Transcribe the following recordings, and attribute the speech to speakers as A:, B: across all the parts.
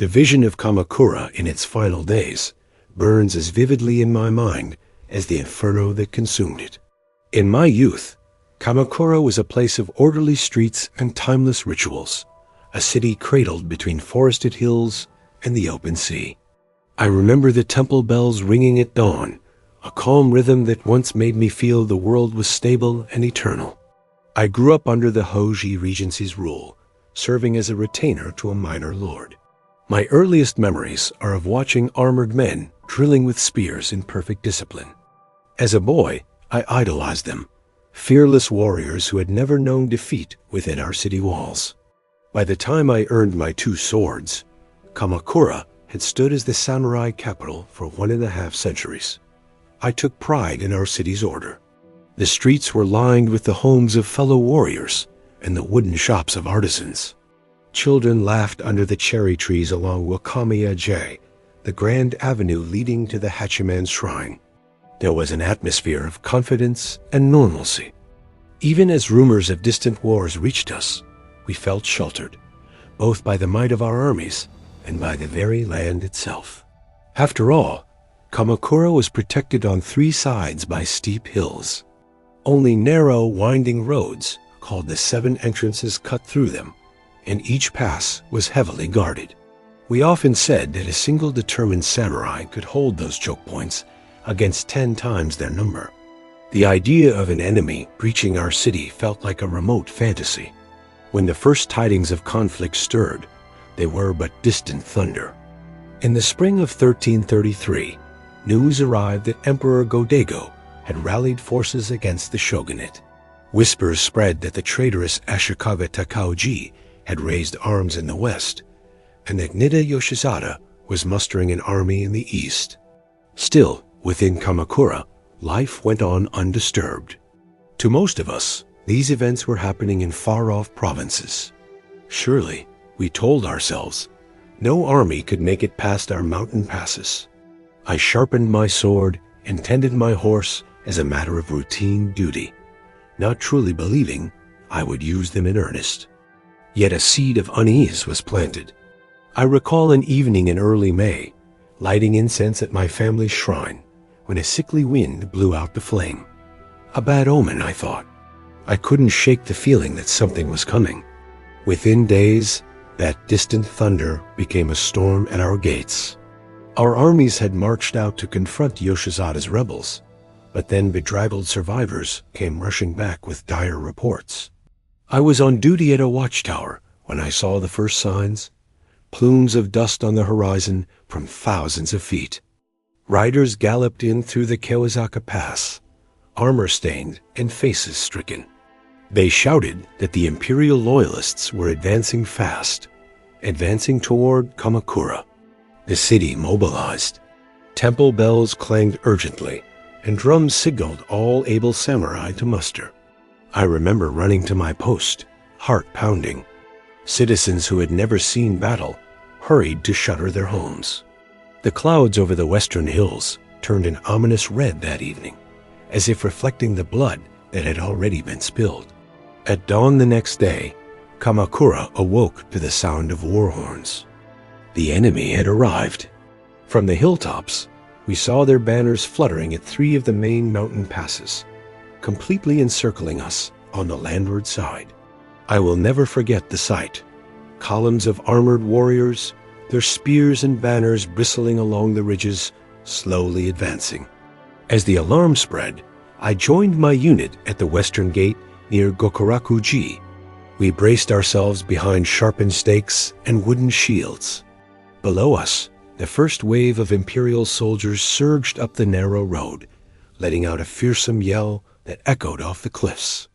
A: The vision of Kamakura in its final days burns as vividly in my mind as the inferno that consumed it. In my youth, Kamakura was a place of orderly streets and timeless rituals, a city cradled between forested hills and the open sea. I remember the temple bells ringing at dawn, a calm rhythm that once made me feel the world was stable and eternal. I grew up under the Hōjō regency's rule, serving as a retainer to a minor lord. My earliest memories are of watching armored men drilling with spears in perfect discipline. As a boy, I idolized them, fearless warriors who had never known defeat within our city walls. By the time I earned my 2 swords, Kamakura had stood as the samurai capital for 1.5 centuries. I took pride in our city's order. The streets were lined with the homes of fellow warriors and the wooden shops of artisans. Children laughed under the cherry trees along Wakamiya-ji, the grand avenue leading to the Hachiman Shrine. There was an atmosphere of confidence and normalcy. Even as rumors of distant wars reached us, we felt sheltered, both by the might of our armies and by the very land itself. After all, Kamakura was protected on 3 sides by steep hills. Only narrow, winding roads, called the 7 entrances, cut through them, and each pass was heavily guarded. We often said that a single determined samurai could hold those choke points against 10 times their number. The idea of an enemy breaching our city felt like a remote fantasy. When the first tidings of conflict stirred, they were but distant thunder. In the spring of 1333, news arrived that Emperor Go-Daigo had rallied forces against the shogunate. Whispers spread that the traitorous Ashikaga Tōshō-ji had raised arms in the west, and that Nitta Yoshisada was mustering an army in the east. Still, within Kamakura, life went on undisturbed. To most of us, these events were happening in far-off provinces. Surely, we told ourselves, no army could make it past our mountain passes. I sharpened my sword and tended my horse as a matter of routine duty, not truly believing I would use them in earnest. Yet a seed of unease was planted. I recall an evening in early May, lighting incense at my family's shrine, when a sickly wind blew out the flame. A bad omen, I thought. I couldn't shake the feeling that something was coming. Within days, that distant thunder became a storm at our gates. Our armies had marched out to confront Yoshisada's rebels, but then bedraggled survivors came rushing back with dire reports. I was on duty at a watchtower when I saw the first signs, plumes of dust on the horizon from thousands of feet. Riders galloped in through the Kawasaka Pass, armor-stained and faces stricken. They shouted that the imperial loyalists were advancing fast, advancing toward Kamakura. The city mobilized. Temple bells clanged urgently, and drums signaled all able samurai to muster. I remember running to my post, heart pounding. Citizens who had never seen battle hurried to shutter their homes. The clouds over the western hills turned an ominous red that evening, as if reflecting the blood that had already been spilled. At dawn the next day, Kamakura awoke to the sound of war horns. The enemy had arrived. From the hilltops, we saw their banners fluttering at 3 of the main mountain passes, completely encircling us on the landward side. I will never forget the sight. Columns of armored warriors, their spears and banners bristling along the ridges, slowly advancing. As the alarm spread, I joined my unit at the western gate near Gokuraku-ji. We braced ourselves behind sharpened stakes and wooden shields. Below us, the first wave of imperial soldiers surged up the narrow road, letting out a fearsome yell that echoed off the cliffs.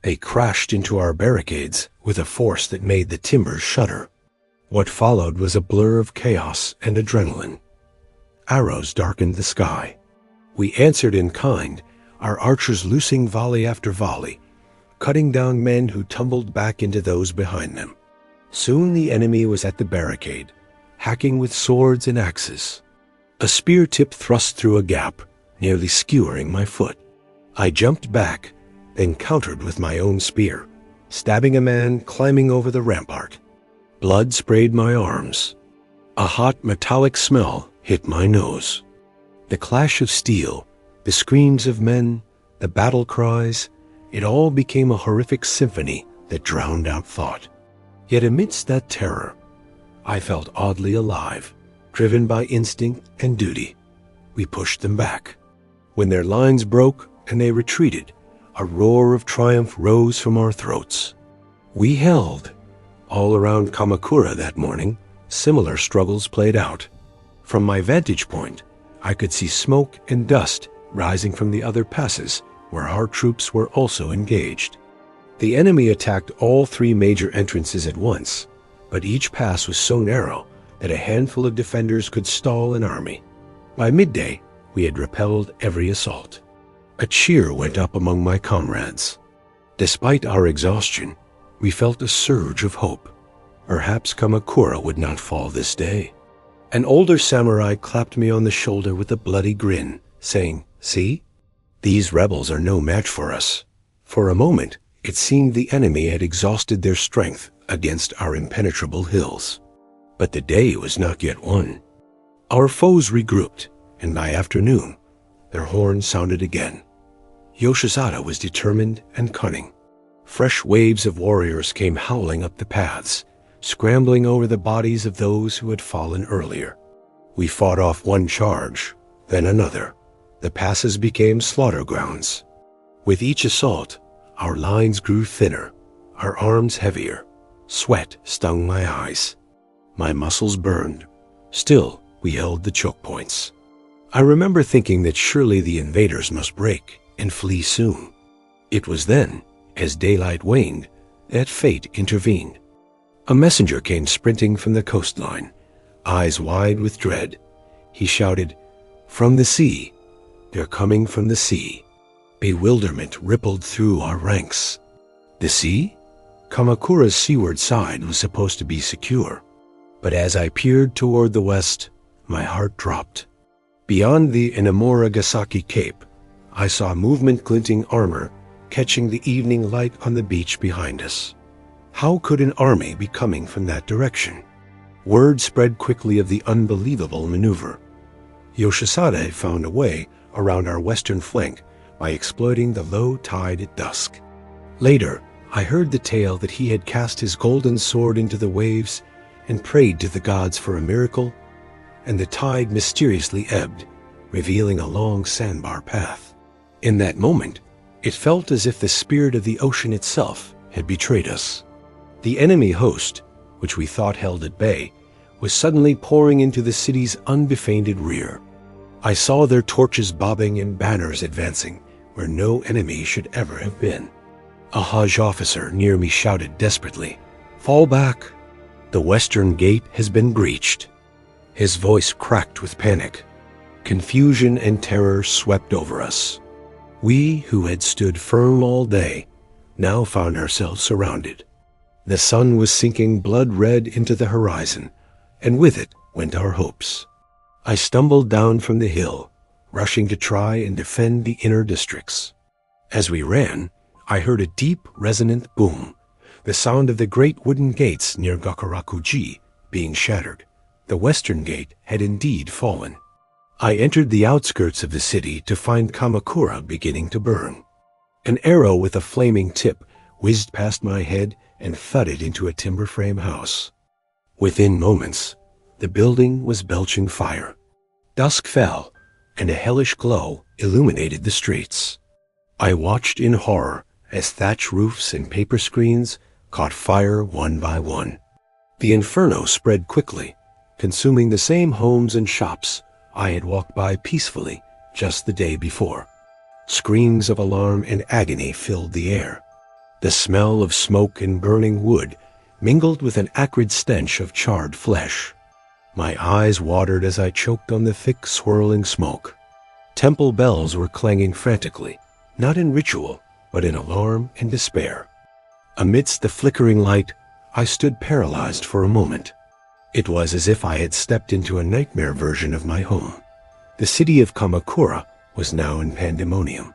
A: They crashed into our barricades with a force that made the timbers shudder. What followed was a blur of chaos and adrenaline. Arrows darkened the sky. We answered in kind, our archers loosing volley after volley, cutting down men who tumbled back into those behind them. Soon the enemy was at the barricade, hacking with swords and axes. A spear tip thrust through a gap, nearly skewering my foot. I jumped back, then countered with my own spear, stabbing a man climbing over the rampart. Blood sprayed my arms. A hot metallic smell hit my nose. The clash of steel, the screams of men, the battle cries, it all became a horrific symphony that drowned out thought. Yet amidst that terror, I felt oddly alive, driven by instinct and duty. We pushed them back. When their lines broke and they retreated, a roar of triumph rose from our throats. We held. All around Kamakura that morning, similar struggles played out. From my vantage point, I could see smoke and dust rising from the other passes where our troops were also engaged. The enemy attacked all 3 major entrances at once, but each pass was so narrow that a handful of defenders could stall an army. By midday, we had repelled every assault. A cheer went up among my comrades. Despite our exhaustion, we felt a surge of hope. Perhaps Kamakura would not fall this day. An older samurai clapped me on the shoulder with a bloody grin, saying, "See? These rebels are no match for us." For a moment, it seemed the enemy had exhausted their strength against our impenetrable hills. But the day was not yet won. Our foes regrouped, and by afternoon, their horns sounded again. Yoshisada was determined and cunning. Fresh waves of warriors came howling up the paths, scrambling over the bodies of those who had fallen earlier. We fought off one charge, then another. The passes became slaughter grounds. With each assault, our lines grew thinner, our arms heavier. Sweat stung my eyes. My muscles burned. Still, we held the choke points. I remember thinking that surely the invaders must break and flee soon. It was then, as daylight waned, that fate intervened. A messenger came sprinting from the coastline, eyes wide with dread. He shouted, "From the sea! They're coming from the sea!" Bewilderment rippled through our ranks. The sea? Kamakura's seaward side was supposed to be secure. But as I peered toward the west, my heart dropped. Beyond the Inamuragasaki Cape, I saw movement-glinting armor catching the evening light on the beach behind us. How could an army be coming from that direction? Word spread quickly of the unbelievable maneuver. Yoshisada had found a way around our western flank by exploiting the low tide at dusk. Later, I heard the tale that he had cast his golden sword into the waves and prayed to the gods for a miracle, and the tide mysteriously ebbed, revealing a long sandbar path. In that moment, it felt as if the spirit of the ocean itself had betrayed us. The enemy host, which we thought held at bay, was suddenly pouring into the city's undefended rear. I saw their torches bobbing and banners advancing where no enemy should ever have been. A Hōjō officer near me shouted desperately, "Fall back! The western gate has been breached." His voice cracked with panic. Confusion and terror swept over us. We, who had stood firm all day, now found ourselves surrounded. The sun was sinking blood-red into the horizon, and with it went our hopes. I stumbled down from the hill, rushing to try and defend the inner districts. As we ran, I heard a deep, resonant boom, the sound of the great wooden gates near Gakuraku-ji being shattered. The western gate had indeed fallen. I entered the outskirts of the city to find Kamakura beginning to burn. An arrow with a flaming tip whizzed past my head and thudded into a timber frame house. Within moments, the building was belching fire. Dusk fell, and a hellish glow illuminated the streets. I watched in horror as thatch roofs and paper screens caught fire one by one. The inferno spread quickly, consuming the same homes and shops I had walked by peacefully just the day before. Screams of alarm and agony filled the air. The smell of smoke and burning wood mingled with an acrid stench of charred flesh. My eyes watered as I choked on the thick, swirling smoke. Temple bells were clanging frantically, not in ritual, but in alarm and despair. Amidst the flickering light, I stood paralyzed for a moment. It was as if I had stepped into a nightmare version of my home. The city of Kamakura was now in pandemonium.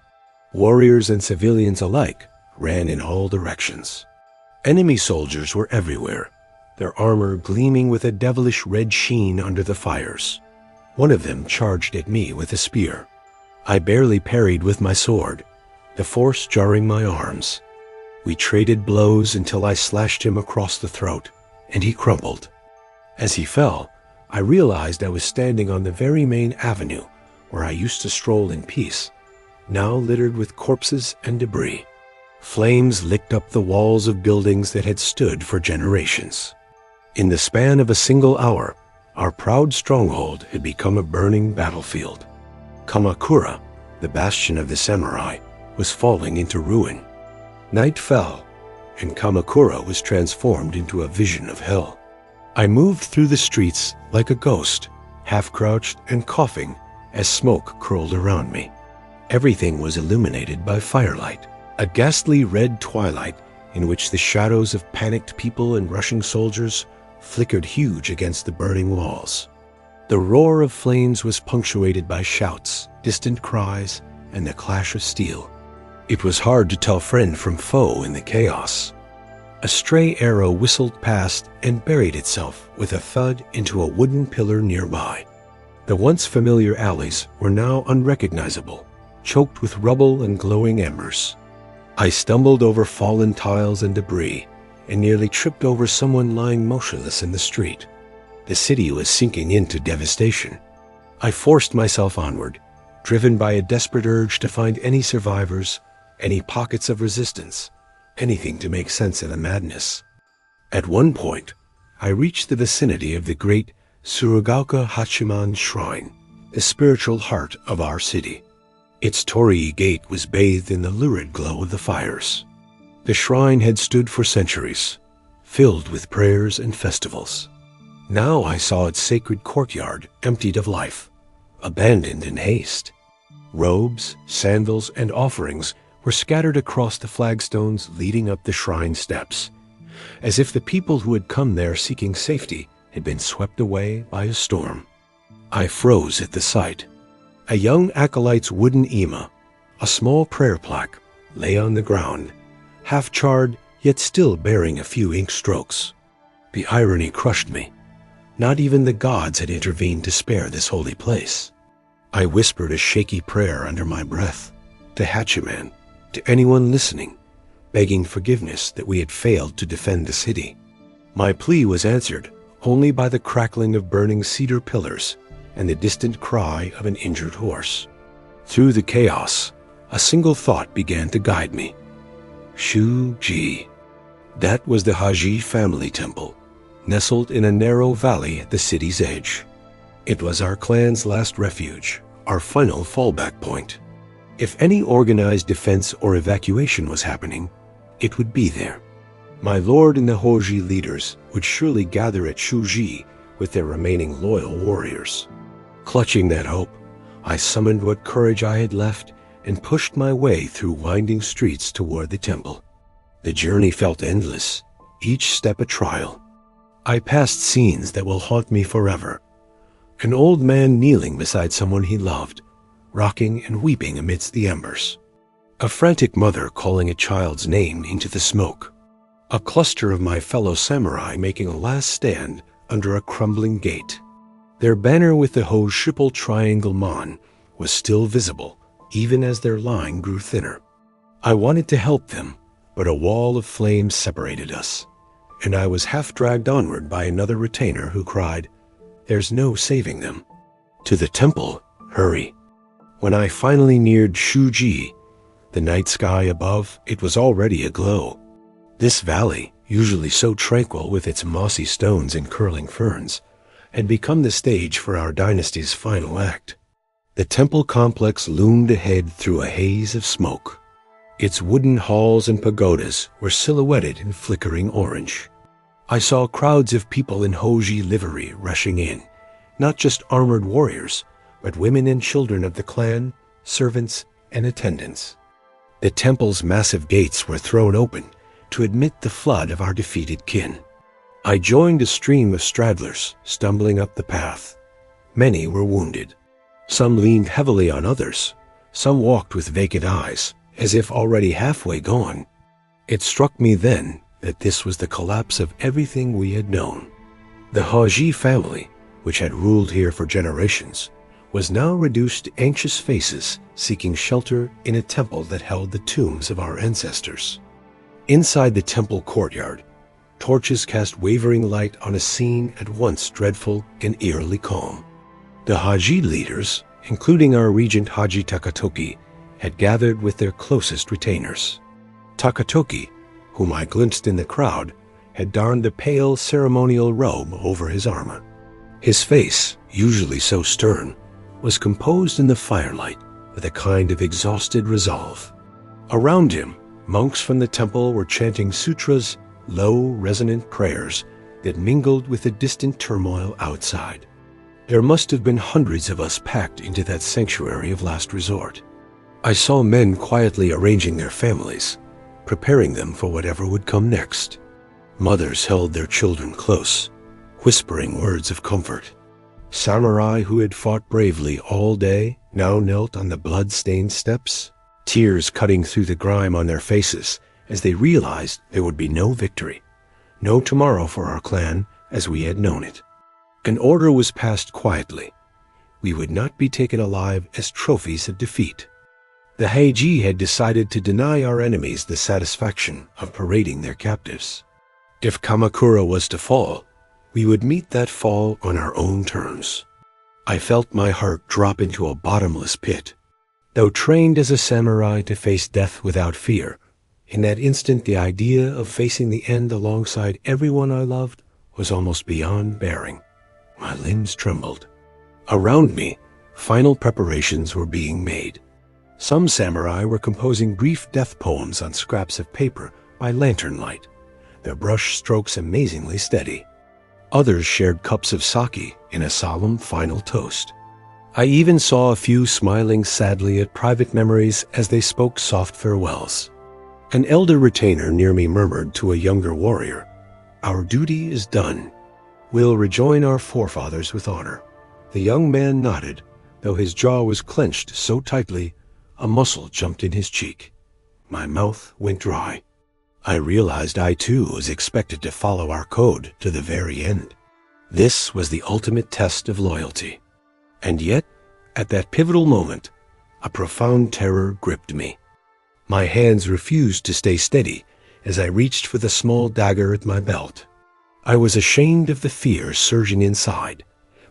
A: Warriors and civilians alike ran in all directions. Enemy soldiers were everywhere. their armor gleaming with a devilish red sheen under the fires. One of them charged at me with a spear. I barely parried with my sword, the force jarring my arms. We traded blows until I slashed him across the throat, and he crumpled. As he fell, I realized I was standing on the very main avenue where I used to stroll in peace, now littered with corpses and debris. Flames licked up the walls of buildings that had stood for generations. In the span of a single hour, our proud stronghold had become a burning battlefield. Kamakura, the bastion of the samurai, was falling into ruin. Night fell, and Kamakura was transformed into a vision of hell. I moved through the streets like a ghost, half-crouched and coughing as smoke curled around me. Everything was illuminated by firelight, a ghastly red twilight in which the shadows of panicked people and rushing soldiers flickered huge against the burning walls. The roar of flames was punctuated by shouts, distant cries, and the clash of steel. It was hard to tell friend from foe in the chaos. A stray arrow whistled past and buried itself with a thud into a wooden pillar nearby. The once familiar alleys were now unrecognizable, choked with rubble and glowing embers. I stumbled over fallen tiles and debris and nearly tripped over someone lying motionless in the street. The city was sinking into devastation. I forced myself onward, driven by a desperate urge to find any survivors, any pockets of resistance, anything to make sense of the madness. At one point, I reached the vicinity of the great Tsurugaoka Hachiman Shrine, the spiritual heart of our city. Its torii gate was bathed in the lurid glow of the fires. The shrine had stood for centuries, filled with prayers and festivals. Now I saw its sacred courtyard emptied of life, abandoned in haste. Robes, sandals, and offerings were scattered across the flagstones leading up the shrine steps, as if the people who had come there seeking safety had been swept away by a storm. I froze at the sight. A young acolyte's wooden ima, a small prayer plaque, lay on the ground, half-charred yet still bearing a few ink strokes. The irony crushed me. Not even the gods had intervened to spare this holy place. I whispered a shaky prayer under my breath, to Hachiman, to anyone listening, begging forgiveness that we had failed to defend the city. My plea was answered only by the crackling of burning cedar pillars and the distant cry of an injured horse. Through the chaos, a single thought began to guide me. Shōjō. That was the Haji family temple, nestled in a narrow valley at the city's edge. It was our clan's last refuge, our final fallback point. If any organized defense or evacuation was happening, it would be there. My lord and the Hōjō leaders would surely gather at Shōjō with their remaining loyal warriors. Clutching that hope, I summoned what courage I had left and pushed my way through winding streets toward the temple. The journey felt endless, each step a trial. I passed scenes that will haunt me forever. An old man kneeling beside someone he loved, rocking and weeping amidst the embers. A frantic mother calling a child's name into the smoke. A cluster of my fellow samurai making a last stand under a crumbling gate. Their banner with the Hōjō triple triangle mon was still visible, even as their line grew thinner. I wanted to help them, but a wall of flames separated us, and I was half dragged onward by another retainer who cried, "There's no saving them. To the temple, hurry." When I finally neared Shōjō, the night sky above, it was already aglow. This valley, usually so tranquil with its mossy stones and curling ferns, had become the stage for our dynasty's final act. The temple complex loomed ahead through a haze of smoke. Its wooden halls and pagodas were silhouetted in flickering orange. I saw crowds of people in Hōjō livery rushing in, not just armored warriors, but women and children of the clan, servants, and attendants. The temple's massive gates were thrown open to admit the flood of our defeated kin. I joined a stream of stragglers stumbling up the path. Many were wounded. Some leaned heavily on others. Some walked with vacant eyes, as if already halfway gone. It struck me then that this was the collapse of everything we had known. The Hōjō family, which had ruled here for generations, was now reduced to anxious faces seeking shelter in a temple that held the tombs of our ancestors. Inside the temple courtyard, torches cast wavering light on a scene at once dreadful and eerily calm. The Hōjō leaders, including our regent Haji Takatoki, had gathered with their closest retainers. Takatoki, whom I glimpsed in the crowd, had donned the pale ceremonial robe over his armor. His face, usually so stern, was composed in the firelight with a kind of exhausted resolve. Around him, monks from the temple were chanting sutras, low, resonant prayers that mingled with the distant turmoil outside. There must have been hundreds of us packed into that sanctuary of last resort. I saw men quietly arranging their families, preparing them for whatever would come next. Mothers held their children close, whispering words of comfort. Samurai who had fought bravely all day now knelt on the blood-stained steps, tears cutting through the grime on their faces as they realized there would be no victory, no tomorrow for our clan as we had known it. An order was passed quietly. We would not be taken alive as trophies of defeat. The Heiji had decided to deny our enemies the satisfaction of parading their captives. If Kamakura was to fall, we would meet that fall on our own terms. I felt my heart drop into a bottomless pit. Though trained as a samurai to face death without fear, in that instant the idea of facing the end alongside everyone I loved was almost beyond bearing. My limbs trembled. Around me, final preparations were being made. Some samurai were composing brief death poems on scraps of paper by lantern light, their brush strokes amazingly steady. Others shared cups of sake in a solemn final toast. I even saw a few smiling sadly at private memories as they spoke soft farewells. An elder retainer near me murmured to a younger warrior, "Our duty is done. We'll rejoin our forefathers with honor." The young man nodded, though his jaw was clenched so tightly a muscle jumped in his cheek. My mouth went dry. I realized I too was expected to follow our code to the very end. This was the ultimate test of loyalty. And yet, at that pivotal moment, a profound terror gripped me. My hands refused to stay steady as I reached for the small dagger at my belt. I was ashamed of the fear surging inside,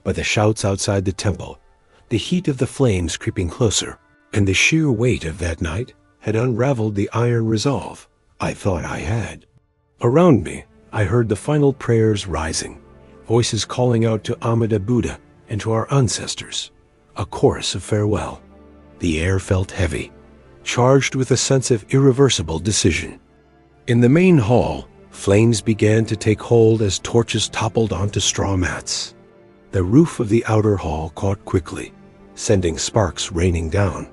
A: but the shouts outside the temple, the heat of the flames creeping closer, and the sheer weight of that night had unraveled the iron resolve I thought I had. Around me, I heard the final prayers rising, voices calling out to Amida Buddha and to our ancestors, a chorus of farewell. The air felt heavy, charged with a sense of irreversible decision. In the main hall, flames began to take hold as torches toppled onto straw mats. The roof of the outer hall caught quickly, sending sparks raining down.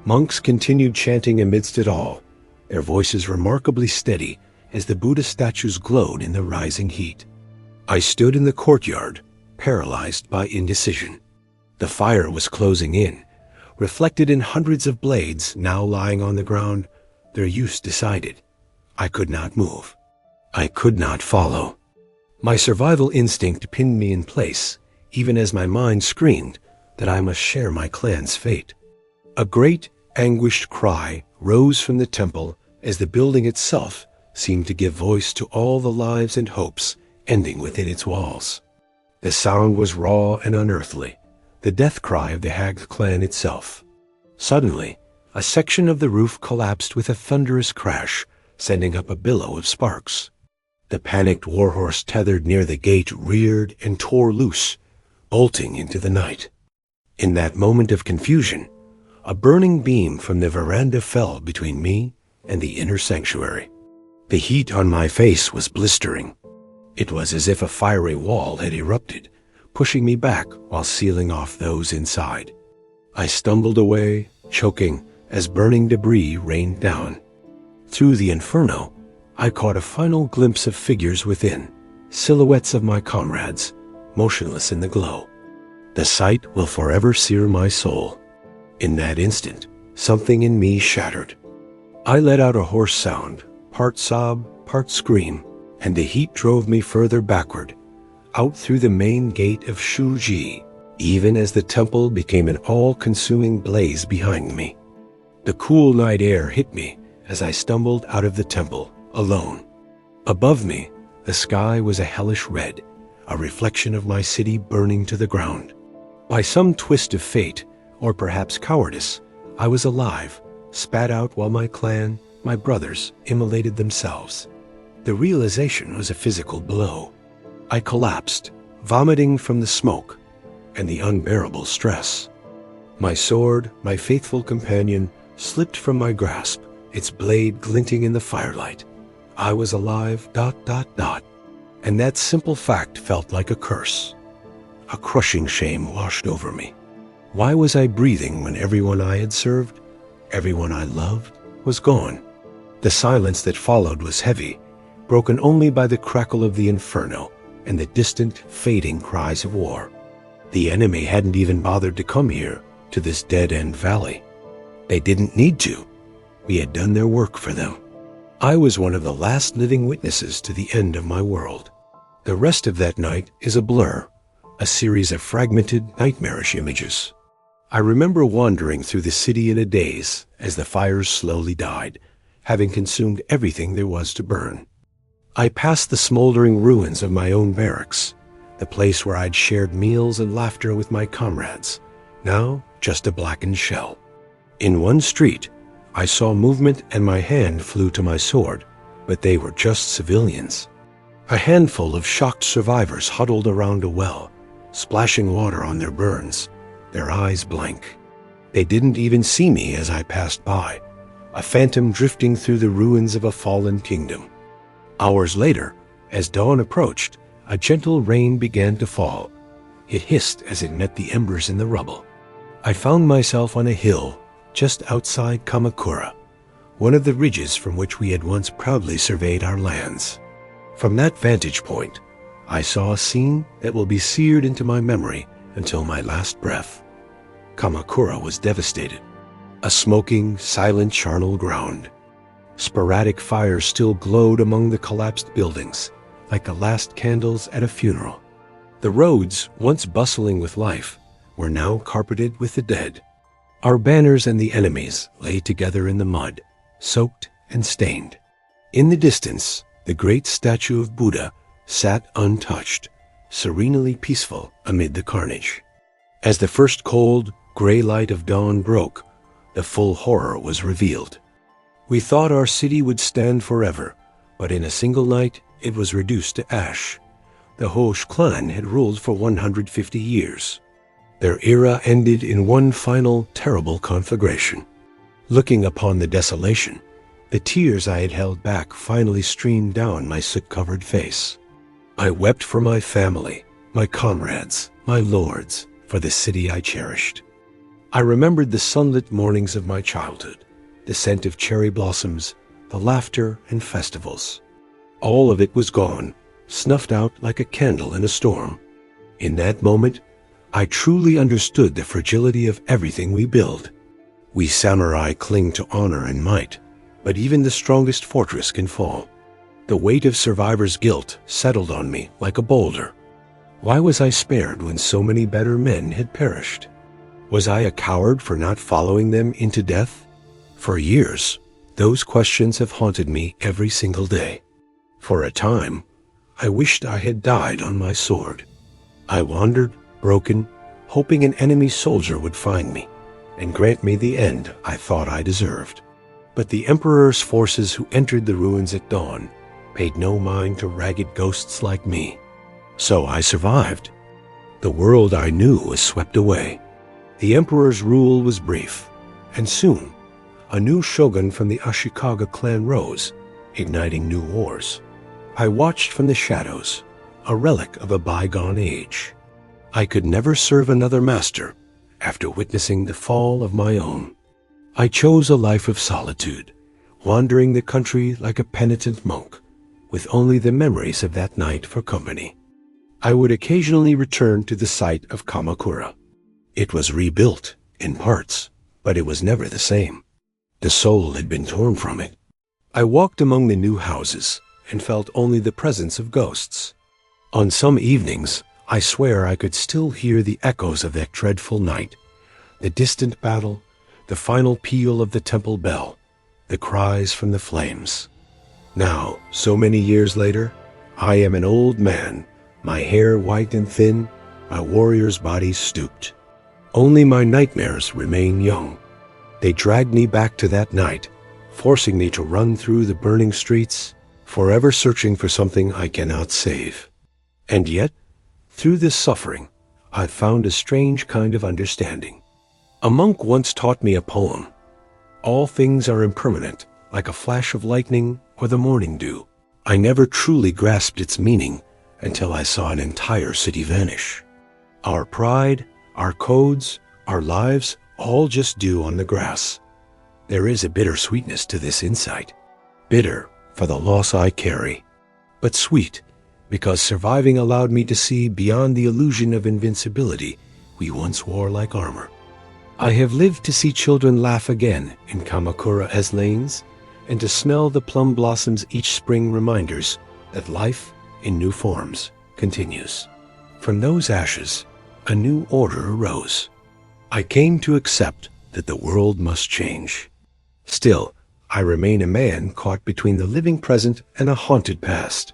A: Monks continued chanting amidst it all, their voices remarkably steady as the Buddha statues glowed in the rising heat. I stood in the courtyard, paralyzed by indecision. The fire was closing in, reflected in hundreds of blades now lying on the ground, their use decided. I could not move. I could not follow. My survival instinct pinned me in place, even as my mind screamed that I must share my clan's fate. A great, anguished cry rose from the temple as the building itself seemed to give voice to all the lives and hopes ending within its walls. The sound was raw and unearthly, the death cry of the Hag clan itself. Suddenly, a section of the roof collapsed with a thunderous crash, sending up a billow of sparks. The panicked warhorse tethered near the gate reared and tore loose, bolting into the night. In that moment of confusion, a burning beam from the veranda fell between me and the inner sanctuary. The heat on my face was blistering. It was as if a fiery wall had erupted, pushing me back while sealing off those inside. I stumbled away, choking, as burning debris rained down. Through the inferno, I caught a final glimpse of figures within, silhouettes of my comrades, motionless in the glow. The sight will forever sear my soul. In that instant, something in me shattered. I let out a hoarse sound, part sob, part scream, and the heat drove me further backward, out through the main gate of Shōjō-ji, even as the temple became an all-consuming blaze behind me. The cool night air hit me as I stumbled out of the temple, alone. Above me, the sky was a hellish red, a reflection of my city burning to the ground. By some twist of fate, or perhaps cowardice, I was alive, spat out while my clan, my brothers, immolated themselves. The realization was a physical blow. I collapsed, vomiting from the smoke and the unbearable stress. My sword, my faithful companion, slipped from my grasp, its blade glinting in the firelight. I was alive, ... And that simple fact felt like a curse. A crushing shame washed over me. Why was I breathing when everyone I had served, everyone I loved, was gone? The silence that followed was heavy, broken only by the crackle of the inferno and the distant, fading cries of war. The enemy hadn't even bothered to come here, to this dead-end valley. They didn't need to. We had done their work for them. I was one of the last living witnesses to the end of my world. The rest of that night is a blur, a series of fragmented, nightmarish images. I remember wandering through the city in a daze as the fires slowly died, having consumed everything there was to burn. I passed the smoldering ruins of my own barracks, the place where I'd shared meals and laughter with my comrades, now just a blackened shell. In one street, I saw movement and my hand flew to my sword, but they were just civilians. A handful of shocked survivors huddled around a well, splashing water on their burns, their eyes blank. They didn't even see me as I passed by, a phantom drifting through the ruins of a fallen kingdom. Hours later, as dawn approached, a gentle rain began to fall. It hissed as it met the embers in the rubble. I found myself on a hill just outside Kamakura, one of the ridges from which we had once proudly surveyed our lands. From that vantage point, I saw a scene that will be seared into my memory until my last breath. Kamakura was devastated, a smoking, silent charnel ground. Sporadic fires still glowed among the collapsed buildings, like the last candles at a funeral. The roads, once bustling with life, were now carpeted with the dead. Our banners and the enemies lay together in the mud, soaked and stained. In the distance, the great statue of Buddha sat untouched, serenely peaceful amid the carnage. As the first cold, gray light of dawn broke, the full horror was revealed. We thought our city would stand forever, but in a single night it was reduced to ash. The Hōjō clan had ruled for 150 years. Their era ended in one final, terrible conflagration. Looking upon the desolation, the tears I had held back finally streamed down my soot-covered face. I wept for my family, my comrades, my lords, for the city I cherished. I remembered the sunlit mornings of my childhood, the scent of cherry blossoms, the laughter and festivals. All of it was gone, snuffed out like a candle in a storm. In that moment, I truly understood the fragility of everything we build. We samurai cling to honor and might, but even the strongest fortress can fall. The weight of survivors' guilt settled on me like a boulder. Why was I spared when so many better men had perished? Was I a coward for not following them into death? For years, those questions have haunted me every single day. For a time, I wished I had died on my sword. I wandered, broken, hoping an enemy soldier would find me and grant me the end I thought I deserved. But the Emperor's forces who entered the ruins at dawn paid no mind to ragged ghosts like me. So I survived. The world I knew was swept away. The Emperor's rule was brief, and soon, a new shogun from the Ashikaga clan rose, igniting new wars. I watched from the shadows, a relic of a bygone age. I could never serve another master after witnessing the fall of my own. I chose a life of solitude, wandering the country like a penitent monk, with only the memories of that night for company. I would occasionally return to the site of Kamakura. It was rebuilt, in parts, but it was never the same. The soul had been torn from it. I walked among the new houses, and felt only the presence of ghosts. On some evenings, I swear I could still hear the echoes of that dreadful night, the distant battle, the final peal of the temple bell, the cries from the flames. Now, so many years later, I am an old man, my hair white and thin, my warrior's body stooped. Only my nightmares remain young. They drag me back to that night, forcing me to run through the burning streets, forever searching for something I cannot save. And yet, through this suffering, I've found a strange kind of understanding. A monk once taught me a poem. All things are impermanent, like a flash of lightning or the morning dew. I never truly grasped its meaning until I saw an entire city vanish. Our pride, our codes, our lives, all just dew on the grass. There is a bitter sweetness to this insight. Bitter for the loss I carry, but sweet because surviving allowed me to see beyond the illusion of invincibility we once wore like armor. I have lived to see children laugh again in Kamakura as lanes, and to smell the plum blossoms each spring reminders that life in new forms continues. From those ashes, a new order arose. I came to accept that the world must change. Still, I remain a man caught between the living present and a haunted past.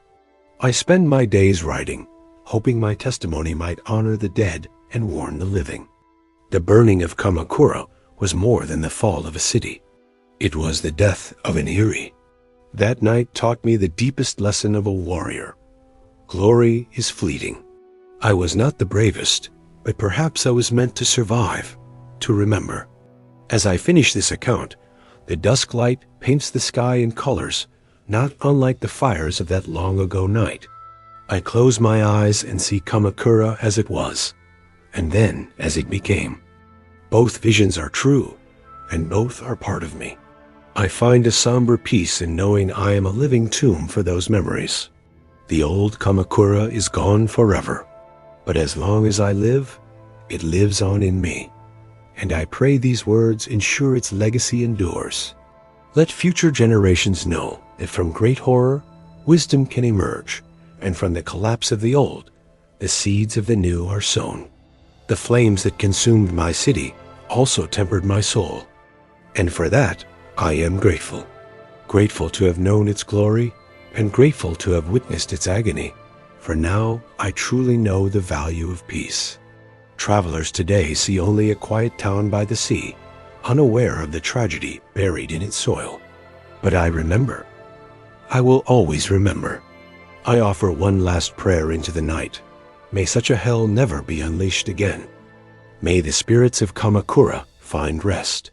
A: I spend my days writing, hoping my testimony might honor the dead and warn the living. The burning of Kamakura was more than the fall of a city. It was the death of an Eri. That night taught me the deepest lesson of a warrior. Glory is fleeting. I was not the bravest, but perhaps I was meant to survive, to remember. As I finish this account, the dusk light paints the sky in colors not unlike the fires of that long-ago night. I close my eyes and see Kamakura as it was, and then as it became. Both visions are true, and both are part of me. I find a somber peace in knowing I am a living tomb for those memories. The old Kamakura is gone forever, but as long as I live, it lives on in me. And I pray these words ensure its legacy endures. Let future generations know that from great horror, wisdom can emerge, and from the collapse of the old, the seeds of the new are sown. The flames that consumed my city also tempered my soul, and for that I am grateful. Grateful to have known its glory, and grateful to have witnessed its agony, for now I truly know the value of peace. Travelers today see only a quiet town by the sea, unaware of the tragedy buried in its soil. But I remember. I will always remember. I offer one last prayer into the night. May such a hell never be unleashed again. May the spirits of Kamakura find rest.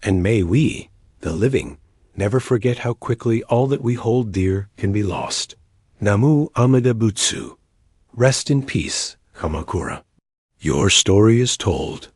A: And may we, the living, never forget how quickly all that we hold dear can be lost. Namu Amida Butsu. Rest in peace, Kamakura. Your story is told.